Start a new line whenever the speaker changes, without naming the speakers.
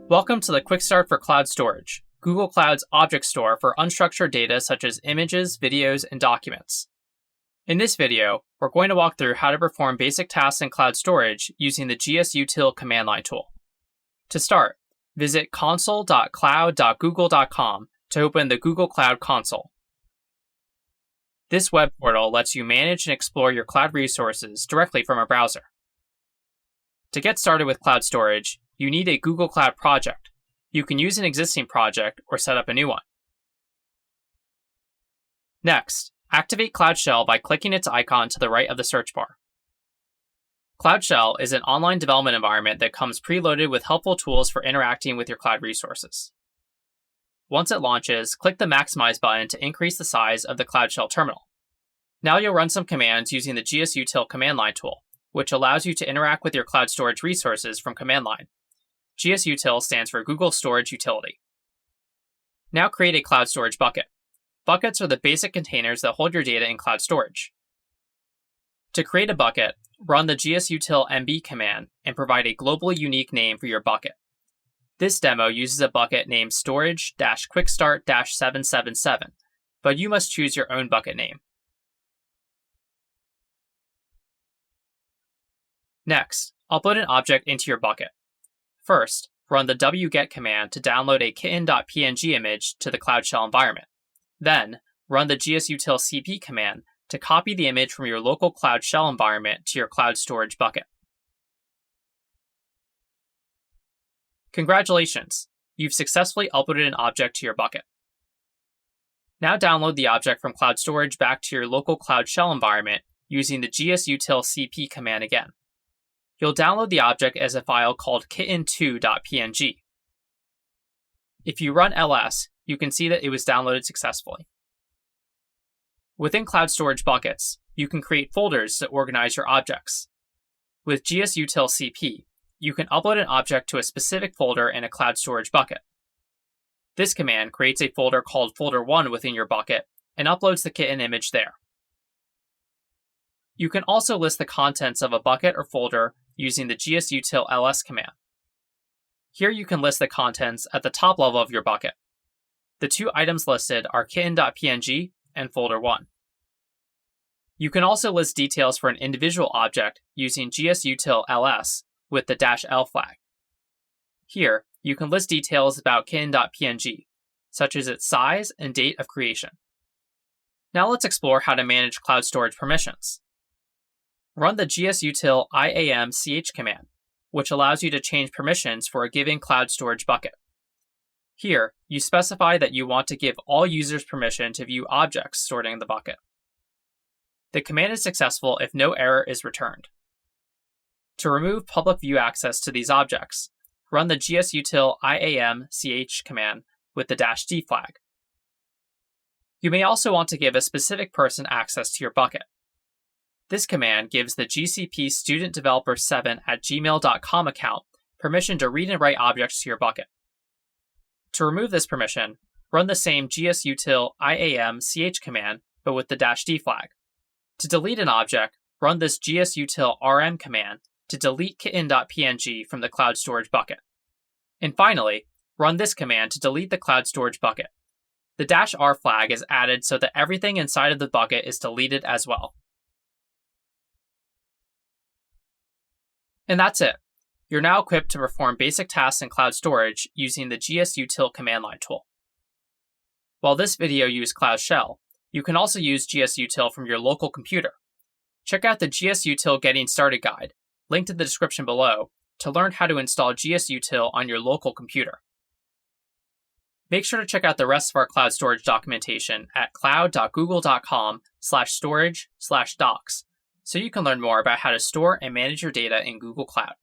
Welcome to the Quick Start for Cloud Storage, Google Cloud's object store for unstructured data such as images, videos, and documents. In this video, we're going to walk through how to perform basic tasks in cloud storage using the gsutil command line tool. To start, visit console.cloud.google.com to open the Google Cloud Console. This web portal lets you manage and explore your cloud resources directly from a browser. To get started with cloud storage, you need a Google Cloud project. You can use an existing project or set up a new one. Next, activate Cloud Shell by clicking its icon to the right of the search bar. Cloud Shell is an online development environment that comes preloaded with helpful tools for interacting with your cloud resources. Once it launches, click the Maximize button to increase the size of the Cloud Shell terminal. Now you'll run some commands using the gsutil command line tool, which allows you to interact with your cloud storage resources from command line. gsutil stands for Google Storage Utility. Now create a cloud storage bucket. Buckets are the basic containers that hold your data in cloud storage. To create a bucket, run the gsutil mb command and provide a globally unique name for your bucket. This demo uses a bucket named storage-quickstart-777, but you must choose your own bucket name. Next, upload an object into your bucket. First, run the wget command to download a kitten.png image to the Cloud Shell environment. Then, run the gsutil cp command to copy the image from your local Cloud Shell environment to your cloud storage bucket. Congratulations! You've successfully uploaded an object to your bucket. Now download the object from cloud storage back to your local Cloud Shell environment using the gsutil cp command again. You'll download the object as a file called kitten2.png. If you run ls, you can see that it was downloaded successfully. Within cloud storage buckets, you can create folders to organize your objects. With gsutil cp, you can upload an object to a specific folder in a cloud storage bucket. This command creates a folder called folder1 within your bucket and uploads the kitten image there. You can also list the contents of a bucket or folder using the gsutil ls command. Here you can list the contents at the top level of your bucket. The two items listed are kitten.png and folder1. You can also list details for an individual object using gsutil ls with the -l flag. Here, you can list details about kitten.png, such as its size and date of creation. Now let's explore how to manage cloud storage permissions. Run the gsutil iam.ch command, which allows you to change permissions for a given cloud storage bucket. Here, you specify that you want to give all users permission to view objects stored in the bucket. The command is successful if no error is returned. To remove public view access to these objects, run the gsutil iam.ch command with the -d flag. You may also want to give a specific person access to your bucket. This command gives the GCP studentdeveloper7@gmail.com account permission to read and write objects to your bucket. To remove this permission, run the same gsutil iam.ch command, but with the -d flag. To delete an object, run this gsutil rm command to delete kitten.png from the cloud storage bucket. And finally, run this command to delete the cloud storage bucket. The -r flag is added so that everything inside of the bucket is deleted as well. And that's it. You're now equipped to perform basic tasks in cloud storage using the gsutil command line tool. While this video used Cloud Shell, you can also use gsutil from your local computer. Check out the gsutil Getting Started guide, linked in the description below, to learn how to install gsutil on your local computer. Make sure to check out the rest of our cloud storage documentation at cloud.google.com/storage/docs so you can learn more about how to store and manage your data in Google Cloud.